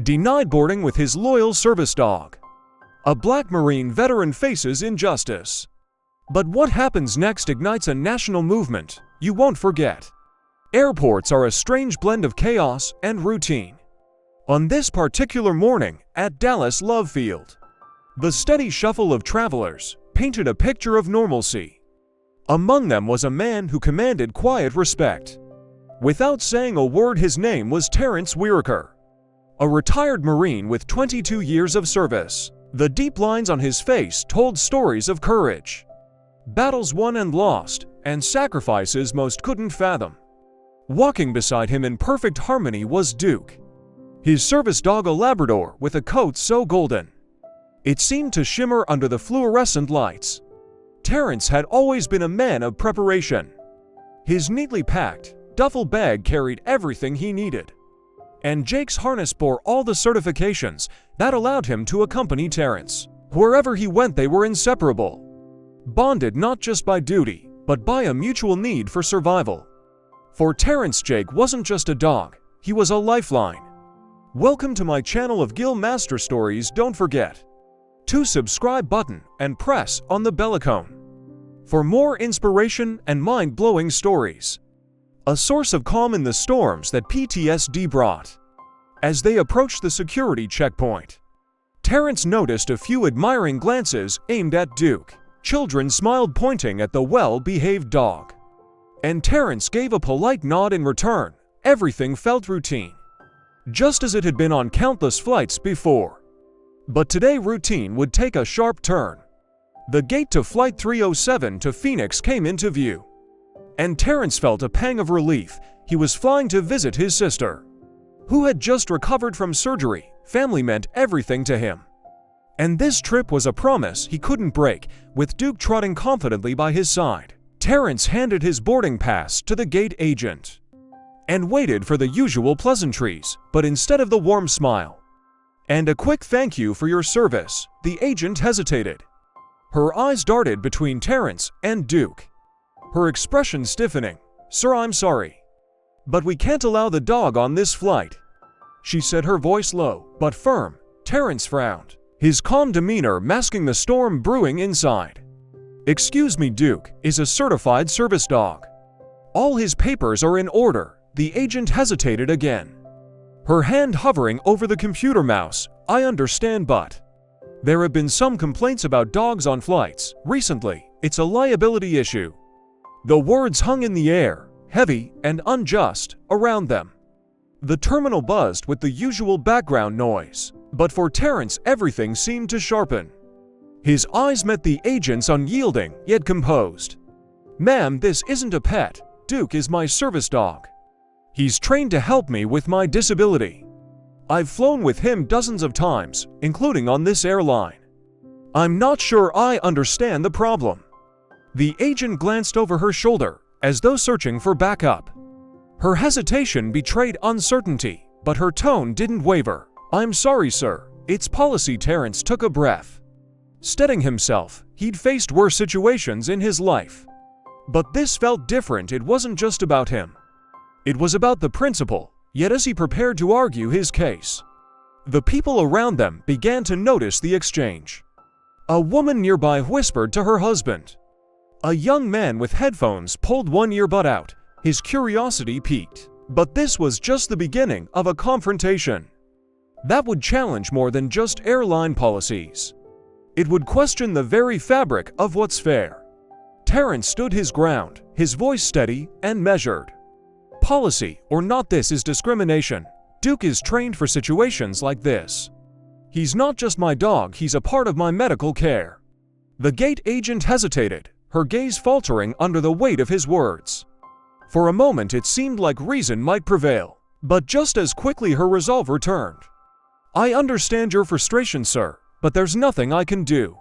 Denied boarding with his loyal service dog. A black Marine veteran faces injustice. But what happens next ignites a national movement you won't forget. Airports are a strange blend of chaos and routine. On this particular morning at Dallas Love Field, the steady shuffle of travelers painted a picture of normalcy. Among them was a man who commanded quiet respect. Without saying a word, his name was Terrence Whitaker, a retired Marine with 22 years of service. The deep lines on his face told stories of courage, battles won and lost, and sacrifices most couldn't fathom. Walking beside him in perfect harmony was Duke, his service dog, a Labrador with a coat so golden it seemed to shimmer under the fluorescent lights. Terrence had always been a man of preparation. His neatly packed duffel bag carried everything he needed, and Jake's harness bore all the certifications that allowed him to accompany Terrence. Wherever he went, they were inseparable, bonded not just by duty, but by a mutual need for survival. For Terrence, Jake wasn't just a dog, he was a lifeline. Welcome to my channel of Gill Master Stories. Don't forget to subscribe button and press on the bell icon for more inspiration and mind-blowing stories. A source of calm in the storms that PTSD brought. As they approached the security checkpoint, Terrence noticed a few admiring glances aimed at Duke. Children smiled, pointing at the well-behaved dog, and Terrence gave a polite nod in return. Everything felt routine, just as it had been on countless flights before. But today routine would take a sharp turn. The gate to Flight 307 to Phoenix came into view, and Terrence felt a pang of relief. He was flying to visit his sister, who had just recovered from surgery. Family meant everything to him, and this trip was a promise he couldn't break. With Duke trotting confidently by his side, Terrence handed his boarding pass to the gate agent and waited for the usual pleasantries. But instead of the warm smile and a quick "thank you for your service," the agent hesitated. Her eyes darted between Terrence and Duke, her expression stiffening. "Sir, I'm sorry, but we can't allow the dog on this flight," she said, her voice low but firm. Terrence frowned, his calm demeanor masking the storm brewing inside. "Excuse me, Duke is a certified service dog. All his papers are in order." The agent hesitated again, her hand hovering over the computer mouse. "I understand, but there have been some complaints about dogs on flights recently. It's a liability issue." The words hung in the air, heavy and unjust, around them. The terminal buzzed with the usual background noise, but for Terrence everything seemed to sharpen. His eyes met the agent's, unyielding yet composed. "Ma'am, this isn't a pet. Duke is my service dog. He's trained to help me with my disability. I've flown with him dozens of times, including on this airline. I'm not sure I understand the problem." The agent glanced over her shoulder, as though searching for backup. Her hesitation betrayed uncertainty, but her tone didn't waver. "I'm sorry, sir. It's policy." Terrence took a breath, steadying himself. He'd faced worse situations in his life, but this felt different. It wasn't just about him. It was about the principle. Yet as he prepared to argue his case, the people around them began to notice the exchange. A woman nearby whispered to her husband. A young man with headphones pulled one earbud out, his curiosity piqued. But this was just the beginning of a confrontation that would challenge more than just airline policies. It would question the very fabric of what's fair. Terrence stood his ground, his voice steady and measured. "Policy or not, this is discrimination. Duke is trained for situations like this. He's not just my dog, he's a part of my medical care." The gate agent hesitated, her gaze faltering under the weight of his words. For a moment it seemed like reason might prevail, but just as quickly her resolve returned. "I understand your frustration, sir, but there's nothing I can do.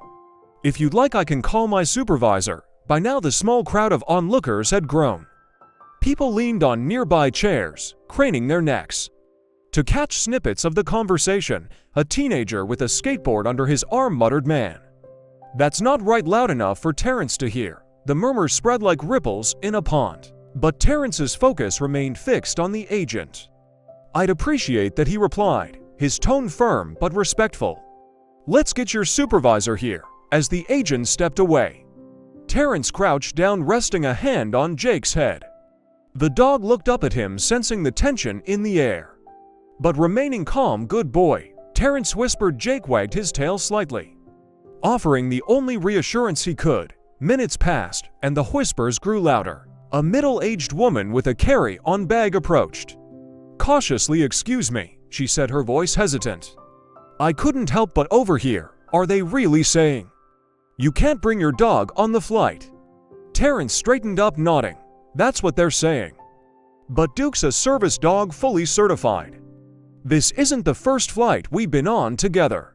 If you'd like, I can call my supervisor." By now the small crowd of onlookers had grown. People leaned on nearby chairs, craning their necks to catch snippets of the conversation. A teenager with a skateboard under his arm muttered, "Man, that's not right," loud enough for Terrence to hear. The murmur spread like ripples in a pond, but Terrence's focus remained fixed on the agent. "I'd appreciate that," he replied, his tone firm but respectful. "Let's get your supervisor here," as the agent stepped away. Terrence crouched down, resting a hand on Jake's head. The dog looked up at him, sensing the tension in the air. But remaining calm. "Good boy," Terrence whispered. Jake wagged his tail slightly, offering the only reassurance he could. Minutes passed, and the whispers grew louder. A middle-aged woman with a carry-on bag approached. Cautiously, "Excuse me," she said, her voice hesitant. "I couldn't help but overhear. Are they really saying you can't bring your dog on the flight?" Terrence straightened up, nodding. "That's what they're saying. But Duke's a service dog, fully certified. This isn't the first flight we've been on together."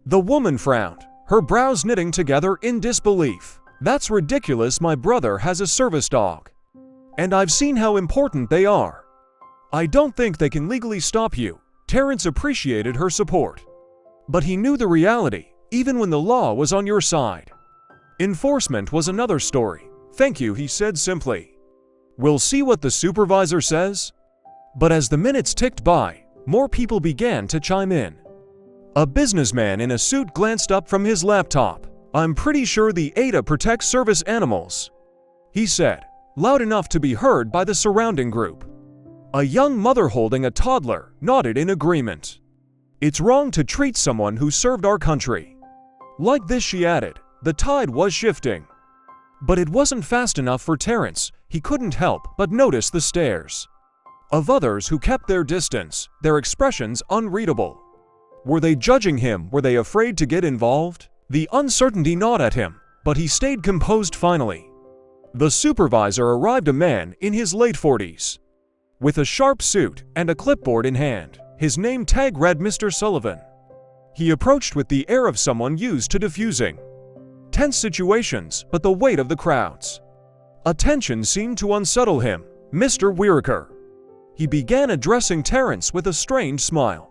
The woman frowned, her brows knitting together in disbelief. "That's ridiculous. My brother has a service dog, and I've seen how important they are. I don't think they can legally stop you." Terrence appreciated her support, but he knew the reality, even when the law was on your side. Enforcement was another story. "Thank you," he said simply. "We'll see what the supervisor says." But as the minutes ticked by, more people began to chime in. A businessman in a suit glanced up from his laptop. "I'm pretty sure the ADA protects service animals," he said, loud enough to be heard by the surrounding group. A young mother holding a toddler nodded in agreement. "It's wrong to treat someone who served our country like this," she added. The tide was shifting, but it wasn't fast enough for Terrence. He couldn't help but notice the stares of others who kept their distance, their expressions unreadable. Were they judging him? Were they afraid to get involved? The uncertainty gnawed at him, but he stayed composed. Finally, the supervisor arrived, a man in his late 40s, with a sharp suit and a clipboard in hand. His name tag read Mr. Sullivan. He approached with the air of someone used to diffusing tense situations, but the weight of the crowd's attention seemed to unsettle him. "Mr. Whitaker," he began, addressing Terrence with a strange smile.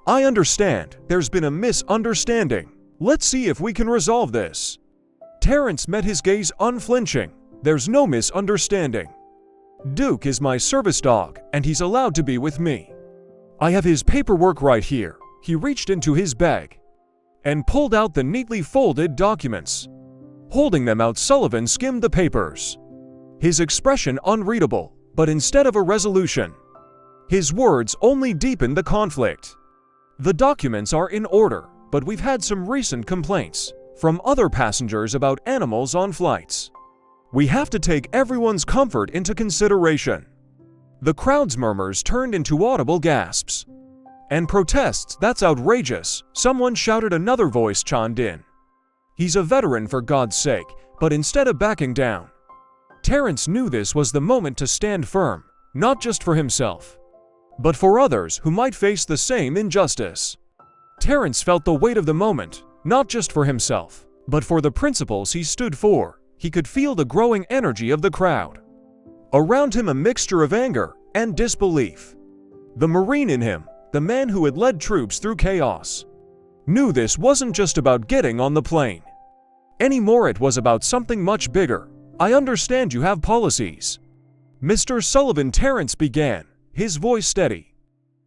"I understand there's been a misunderstanding. Let's see if we can resolve this." Terrence met his gaze, unflinching. "There's no misunderstanding. Duke is my service dog, and he's allowed to be with me. I have his paperwork right here." He reached into his bag and pulled out the neatly folded documents. Holding them out, Sullivan skimmed the papers, his expression unreadable. But instead of a resolution, his words only deepened the conflict. "The documents are in order, but we've had some recent complaints from other passengers about animals on flights. We have to take everyone's comfort into consideration." The crowd's murmurs turned into audible gasps and protests. "That's outrageous," someone shouted. Another voice chimed in. "He's a veteran, for God's sake." But instead of backing down, Terrence knew this was the moment to stand firm, not just for himself, but for others who might face the same injustice. Terrence felt the weight of the moment, not just for himself, but for the principles he stood for. He could feel the growing energy of the crowd around him, a mixture of anger and disbelief. The Marine in him, the man who had led troops through chaos, knew this wasn't just about getting on the plane anymore. It was about something much bigger. "I understand you have policies, Mr. Sullivan," Terrence began, his voice steady,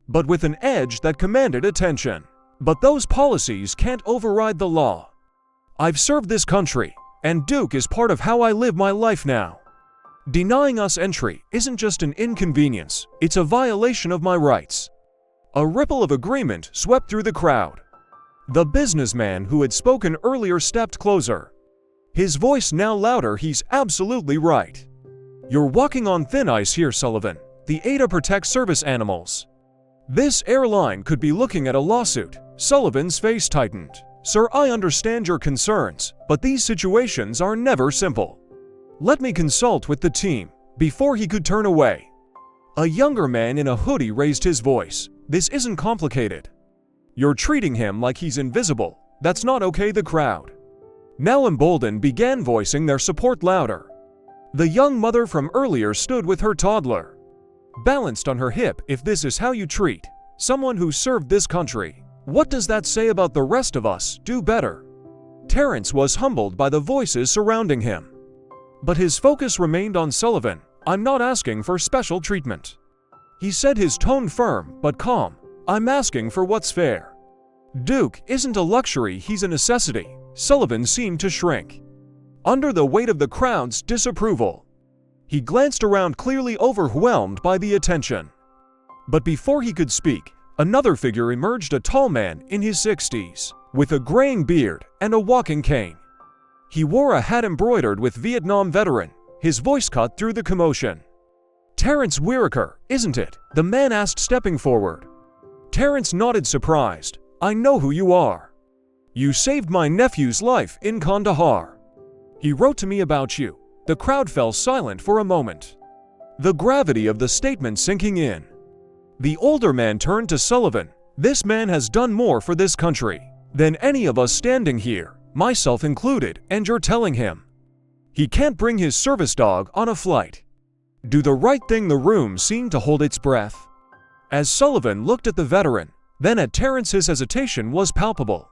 but with an edge that commanded attention. "But those policies can't override the law. I've served this country, and Duke is part of how I live my life now. Denying us entry isn't just an inconvenience, it's a violation of my rights." A ripple of agreement swept through the crowd. The businessman who had spoken earlier stepped closer, his voice now louder. "He's absolutely right. You're walking on thin ice here, Sullivan. The ADA protects service animals. This airline could be looking at a lawsuit." Sullivan's face tightened. "Sir, I understand your concerns, but these situations are never simple. Let me consult with the team." Before he could turn away, a younger man in a hoodie raised his voice. "This isn't complicated. You're treating him like he's invisible. That's not okay." The crowd, now emboldened, began voicing their support louder. The young mother from earlier stood with her toddler balanced on her hip. "If this is how you treat someone who served this country, what does that say about the rest of us? Do better." Terrence was humbled by the voices surrounding him, but his focus remained on Sullivan. "I'm not asking for special treatment," he said, his tone firm but calm. I'm asking for what's fair. Duke isn't a luxury, he's a necessity. Sullivan seemed to shrink under the weight of the crowd's disapproval. He glanced around, clearly overwhelmed by the attention. But before he could speak, another figure emerged, a tall man in his 60s, with a graying beard and a walking cane. He wore a hat embroidered with Vietnam veteran. His voice cut through the commotion. "Terence Whitaker, isn't it?" the man asked, stepping forward. Terence nodded, surprised. "I know who you are. You saved my nephew's life in Kandahar. He wrote to me about you." The crowd fell silent for a moment, the gravity of the statement sinking in. The older man turned to Sullivan. "This man has done more for this country than any of us standing here, myself included, and you're telling him he can't bring his service dog on a flight. Do the right thing." The room seemed to hold its breath as Sullivan looked at the veteran, then at Terence. His hesitation was palpable,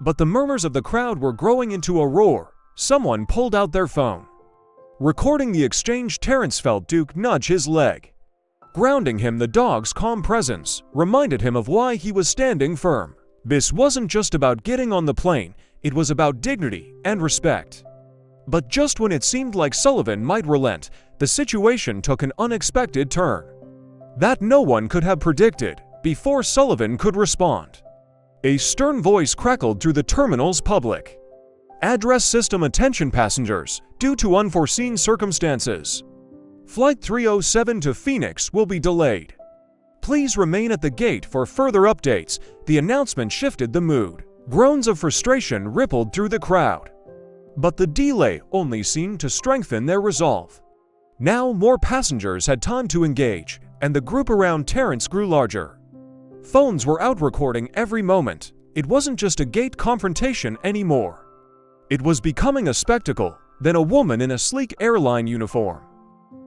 but the murmurs of the crowd were growing into a roar. Someone pulled out their phone, recording the exchange. Terence felt Duke nudge his leg, grounding him. The dog's calm presence reminded him of why he was standing firm. This wasn't just about getting on the plane, it was about dignity and respect. But just when it seemed like Sullivan might relent, the situation took an unexpected turn that no one could have predicted. Before Sullivan could respond, a stern voice crackled through the terminal's public address system. "Attention passengers, due to unforeseen circumstances, Flight 307 to Phoenix will be delayed. Please remain at the gate for further updates." The announcement shifted the mood. Groans of frustration rippled through the crowd, but the delay only seemed to strengthen their resolve. Now more passengers had time to engage, and the group around Terence grew larger. Phones were out, recording every moment. It wasn't just a gate confrontation anymore. It was becoming a spectacle. Then a woman in a sleek airline uniform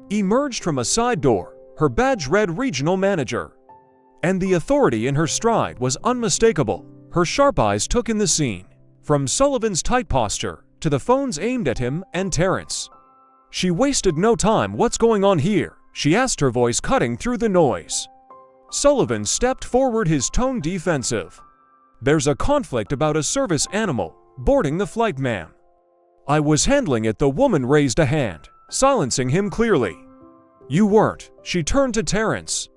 emerged from a side door, her badge read regional manager, and the authority in her stride was unmistakable. Her sharp eyes took in the scene, from Sullivan's tight posture to the phones aimed at him and Terence. She wasted no time. "What's going on here?" she asked, her voice cutting through the noise. Sullivan stepped forward, his tone defensive. "There's a conflict about a service animal boarding the flight, ma'am." "I was handling it." The woman raised a hand, silencing him clearly. "You weren't." She turned to Terence,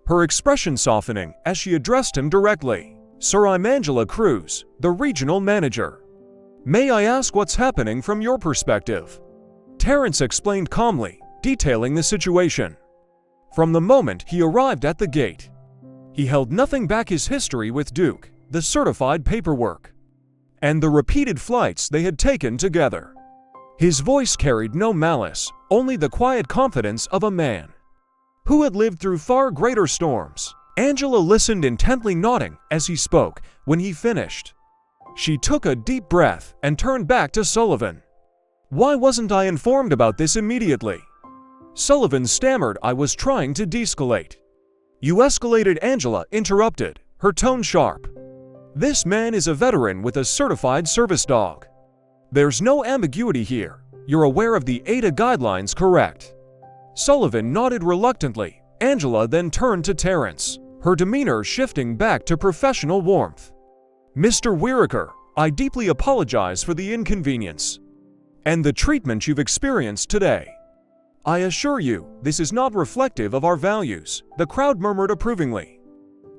her expression softening as she addressed him directly. "Sir, I'm Angela Cruz, the regional manager. May I ask what's happening from your perspective?" Terence explained calmly, detailing the situation. From the moment he arrived at the gate, he held nothing back: his history with Duke, the certified paperwork, and the repeated flights they had taken together. His voice carried no malice, only the quiet confidence of a man who had lived through far greater storms. Angela listened intently, nodding as he spoke. When he finished, she took a deep breath and turned back to Sullivan. "Why wasn't I informed about this immediately?" Sullivan stammered. "I was trying to de-escalate." "You escalated," Angela interrupted, her tone sharp. "This man is a veteran with a certified service dog. There's no ambiguity here. You're aware of the ADA guidelines, correct?" Sullivan nodded reluctantly. Angela then turned to Terence, her demeanor shifting back to professional warmth. "Mr. Whitaker, I deeply apologize for the inconvenience and the treatment you've experienced today. I assure you, this is not reflective of our values." The crowd murmured approvingly,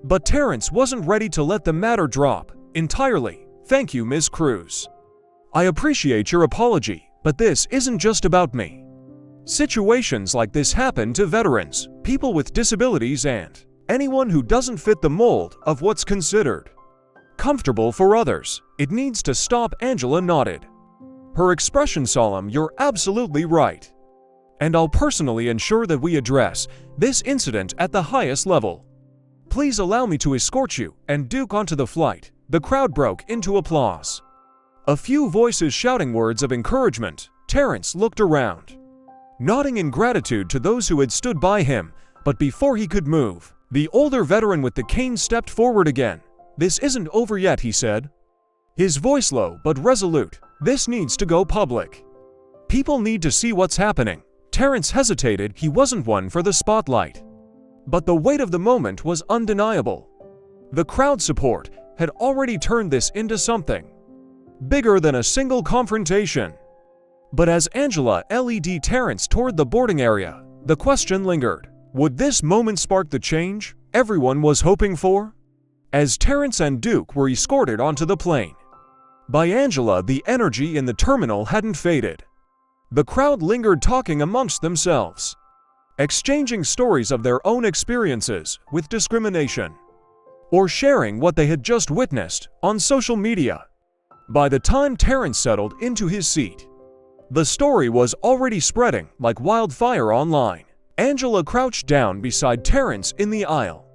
but Terence wasn't ready to let the matter drop entirely. "Thank you, Ms. Cruz. I appreciate your apology, but this isn't just about me. Situations like this happen to veterans, people with disabilities, and anyone who doesn't fit the mold of what's considered comfortable for others. It needs to stop." Angela nodded, her expression solemn. "You're absolutely right. And I'll personally ensure that we address this incident at the highest level. Please allow me to escort you and Duke onto the flight." The crowd broke into applause, a few voices shouting words of encouragement. Terence looked around, nodding in gratitude to those who had stood by him, but before he could move, the older veteran with the cane stepped forward again. "This isn't over yet," he said, his voice low but resolute. "This needs to go public. People need to see what's happening." Terence hesitated. He wasn't one for the spotlight, but the weight of the moment was undeniable. The crowd support had already turned this into something bigger than a single confrontation. But as Angela led Terrence toward the boarding area, the question lingered. Would this moment spark the change everyone was hoping for? As Terrence and Duke were escorted onto the plane by Angela, the energy in the terminal hadn't faded. The crowd lingered, talking amongst themselves, exchanging stories of their own experiences with discrimination, or sharing what they had just witnessed on social media. By the time Terrence settled into his seat, the story was already spreading like wildfire online. Angela crouched down beside Terrence in the aisle,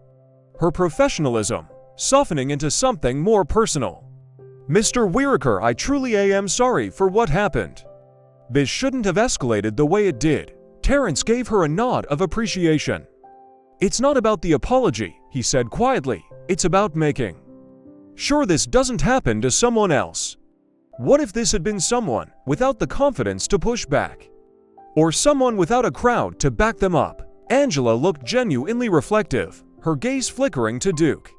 her professionalism softening into something more personal. "Mr. Whitaker, I truly am sorry for what happened. This shouldn't have escalated the way it did." Terrence gave her a nod of appreciation. "It's not about the apology," he said quietly. "It's about making sure this doesn't happen to someone else. What if this had been someone without the confidence to push back? Or someone without a crowd to back them up?" Angela looked genuinely reflective, her gaze flickering to Duke,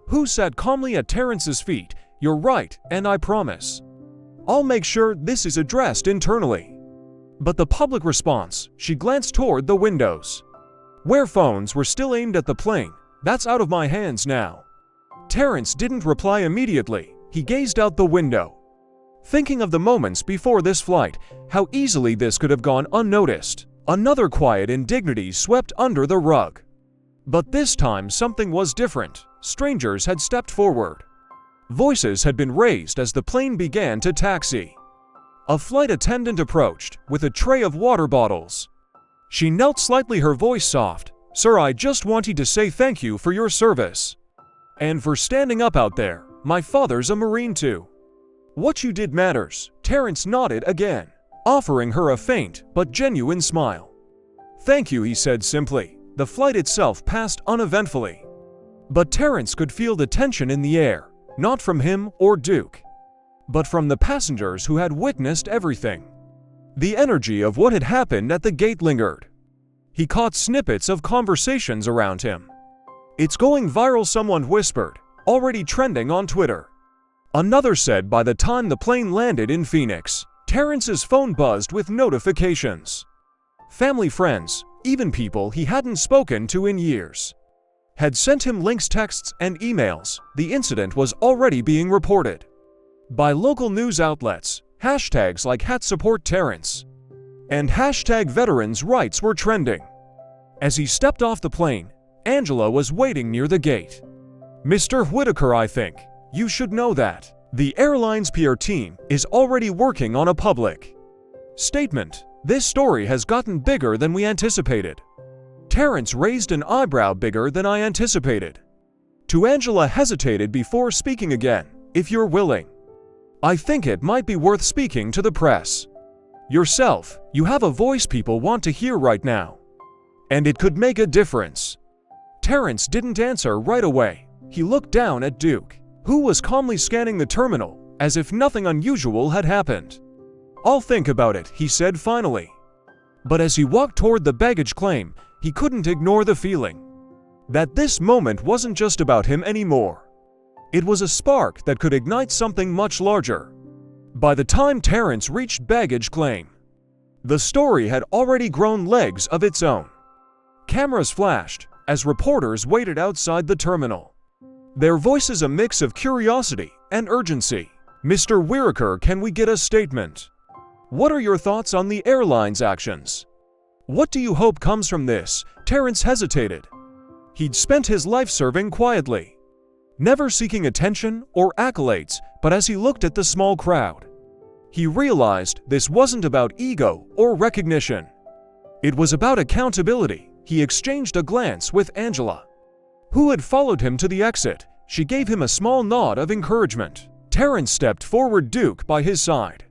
who sat calmly at Terrence's feet. "You're right, and I promise I'll make sure this is addressed internally." But the public response, she glanced toward the windows, where phones were still aimed at the plane. "That's out of my hands now." Terrence didn't reply immediately. He gazed out the window, thinking of the moments before this flight, how easily this could have gone unnoticed. Another quiet indignity swept under the rug. But this time something was different. Strangers had stepped forward. Voices had been raised as the plane began to taxi. A flight attendant approached with a tray of water bottles. She knelt slightly, her voice soft. "Sir, I just wanted to say thank you for your service. And for standing up out there. My father's a Marine too. What you did matters." Terrence nodded again, offering her a faint but genuine smile. "Thank you," he said simply. The flight itself passed uneventfully. But Terrence could feel the tension in the air, not from him or Duke, but from the passengers who had witnessed everything. The energy of what had happened at the gate lingered. He caught snippets of conversations around him. "It's going viral," someone whispered, "already trending on Twitter." Another said by the time the plane landed in Phoenix, Terrence's phone buzzed with notifications. Family, friends, even people he hadn't spoken to in years, had sent him links, texts, and emails. The incident was already being reported by local news outlets. Hashtags like #SupportTerrence and #Veterans Rights were trending. As he stepped off the plane, Angela was waiting near the gate. "Mr. Whitaker, I think you should know that the airline's PR team is already working on a public statement. This story has gotten bigger than we anticipated." Terrence raised an eyebrow. "Bigger than I anticipated." To Angela hesitated before speaking again. "If you're willing, I think it might be worth speaking to the press. Yourself, you have a voice people want to hear right now, and it could make a difference." Terrence didn't answer right away. He looked down at Duke, who was calmly scanning the terminal, as if nothing unusual had happened. "I'll think about it," he said finally. But as he walked toward the baggage claim, he couldn't ignore the feeling that this moment wasn't just about him anymore. It was a spark that could ignite something much larger. By the time Terrence reached baggage claim, the story had already grown legs of its own. Cameras flashed as reporters waited outside the terminal, their voices a mix of curiosity and urgency. "Mr. Whitaker, can we get a statement? What are your thoughts on the airline's actions? What do you hope comes from this?" Terrence hesitated. He'd spent his life serving quietly, never seeking attention or accolades, but as he looked at the small crowd, he realized this wasn't about ego or recognition. It was about accountability. He exchanged a glance with Angela, who had followed him to the exit. She gave him a small nod of encouragement. Terrence stepped forward, Duke by his side,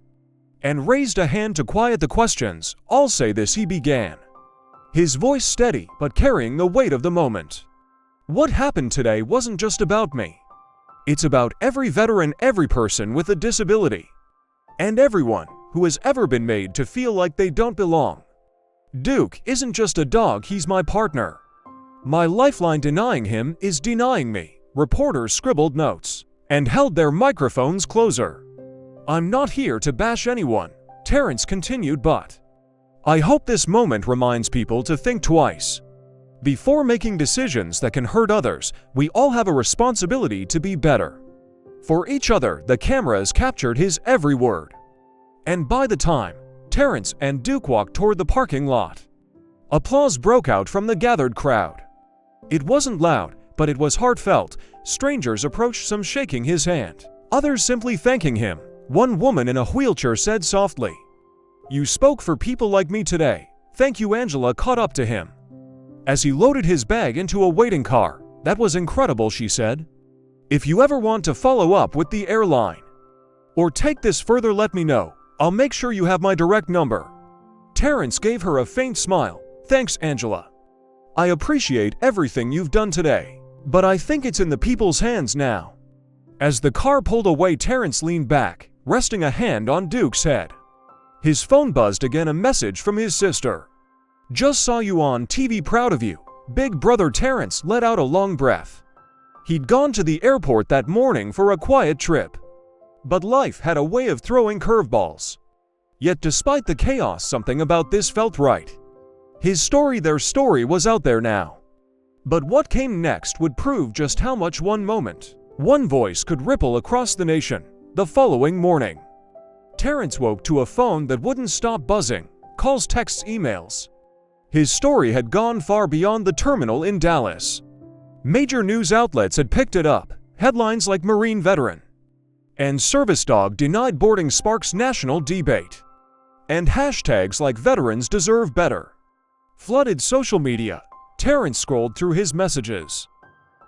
and raised a hand to quiet the questions. "I'll say this," he began, his voice steady but carrying the weight of the moment. "What happened today wasn't just about me. It's about every veteran, every person with a disability, and everyone who has ever been made to feel like they don't belong. Duke isn't just a dog, he's my partner. My lifeline. Denying him is denying me." reporters scribbled notes and held their microphones closer. "I'm not here to bash anyone," Terrence continued, "but I hope this moment reminds people to think twice. Before making decisions that can hurt others, we all have a responsibility to be better for each other." The cameras captured his every word. And by the time Terrence and Duke walked toward the parking lot, applause broke out from the gathered crowd. It wasn't loud, but it was heartfelt. Strangers approached, some shaking his hand, others simply thanking him. One woman in a wheelchair said softly, "You spoke for people like me today. Thank you." Angela caught up to him as he loaded his bag into a waiting car. "That was incredible," she said. "If you ever want to follow up with the airline or take this further, let me know. I'll make sure you have my direct number." Terrence gave her a faint smile. "Thanks, Angela. I appreciate everything you've done today, but I think it's in the people's hands now." As the car pulled away, Terrence leaned back, resting a hand on Duke's head. His phone buzzed again, a message from his sister. "Just saw you on TV, proud of you, big brother." Terrence let out a long breath. He'd gone to the airport that morning for a quiet trip, but life had a way of throwing curveballs. Yet despite the chaos, something about this felt right. His story, their story, was out there now. But what came next would prove just how much one moment, one voice could ripple across the nation. The following morning, Terrence woke to a phone that wouldn't stop buzzing. Calls, texts, emails. His story had gone far beyond the terminal in Dallas. Major news outlets had picked it up. Headlines like "Marine Veteran" and "Service Dog Denied Boarding Sparks National Debate," and hashtags like "Veterans Deserve Better" flooded social media. Terrence scrolled through his messages,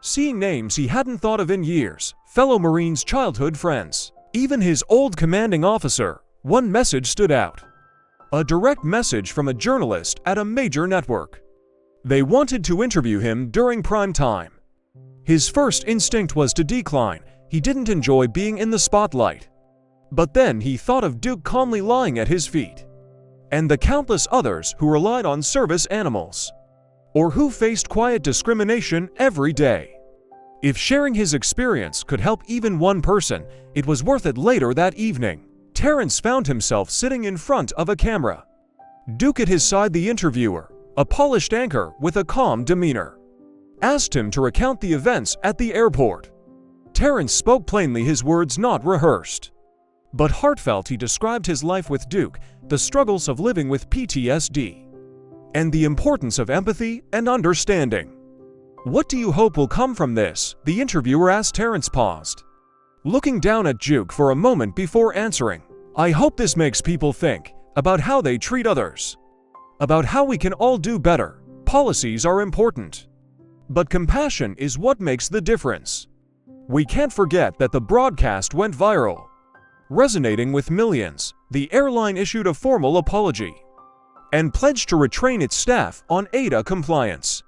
seeing names he hadn't thought of in years, fellow Marines, childhood friends, even his old commanding officer. One message stood out. A direct message from a journalist at a major network. They wanted to interview him during prime time. His first instinct was to decline. He didn't enjoy being in the spotlight. But then he thought of Duke calmly lying at his feet, and the countless others who relied on service animals, or who faced quiet discrimination every day. If sharing his experience could help even one person, it was worth it. Later that evening, Terrence found himself sitting in front of a camera. Duke at his side. The interviewer, a polished anchor with a calm demeanor, asked him to recount the events at the airport. Terrence spoke plainly, his words not rehearsed, but heartfelt. He described his life with Duke, the struggles of living with PTSD, and the importance of empathy and understanding. "What do you hope will come from this?" the interviewer asked. Terrence paused, looking down at Duke for a moment before answering. "I hope this makes people think about how they treat others, about how we can all do better. Policies are important, but compassion is what makes the difference." We can't forget that the broadcast went viral, resonating with millions. The airline issued a formal apology and pledged to retrain its staff on ADA compliance.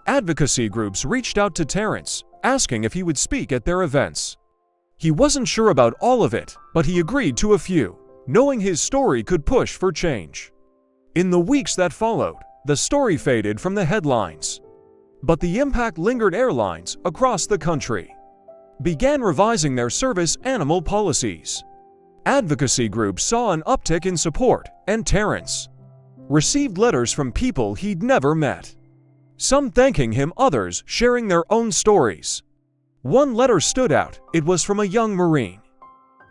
Advocacy groups reached out to Terrence, asking if he would speak at their events. He wasn't sure about all of it, but he agreed to a few, knowing his story could push for change. In the weeks that followed, the story faded from the headlines, but the impact lingered. Airlines across the country began revising their service animal policies. Advocacy groups saw an uptick in support, and Terrence received letters from people he'd never met, some thanking him, others sharing their own stories. One letter stood out. It was from a young Marine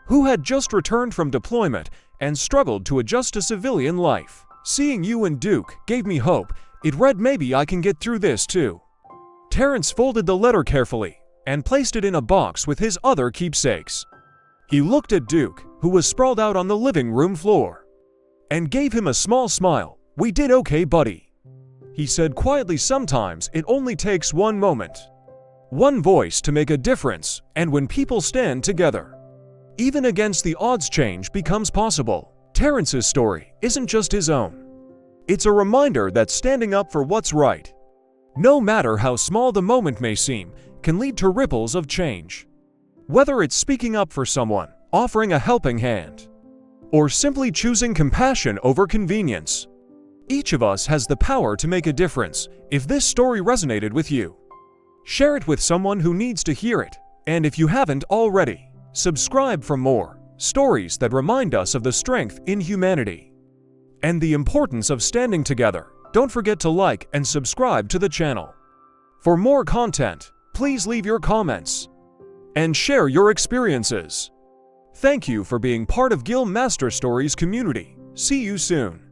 who had just returned from deployment and struggled to adjust to civilian life. "Seeing you and Duke gave me hope," it read. "Maybe I can get through this too." Terrence folded the letter carefully and placed it in a box with his other keepsakes. He looked at Duke, who was sprawled out on the living room floor, and gave him a small smile. "We did okay, buddy," he said quietly. "Sometimes it only takes one moment, one voice to make a difference, and when people stand together, even against the odds, change becomes possible." Terrence's story isn't just his own. It's a reminder that standing up for what's right, no matter how small the moment may seem, can lead to ripples of change. Whether it's speaking up for someone, offering a helping hand, or simply choosing compassion over convenience, each of us has the power to make a difference. If this story resonated with you, Share it with someone who needs to hear it. And if you haven't already, subscribe for more stories that remind us of the strength in humanity and the importance of standing together. Don't forget to like and subscribe to the channel. For more content, please leave your comments and share your experiences. Thank you for being part of Gill Master Stories community. See you soon.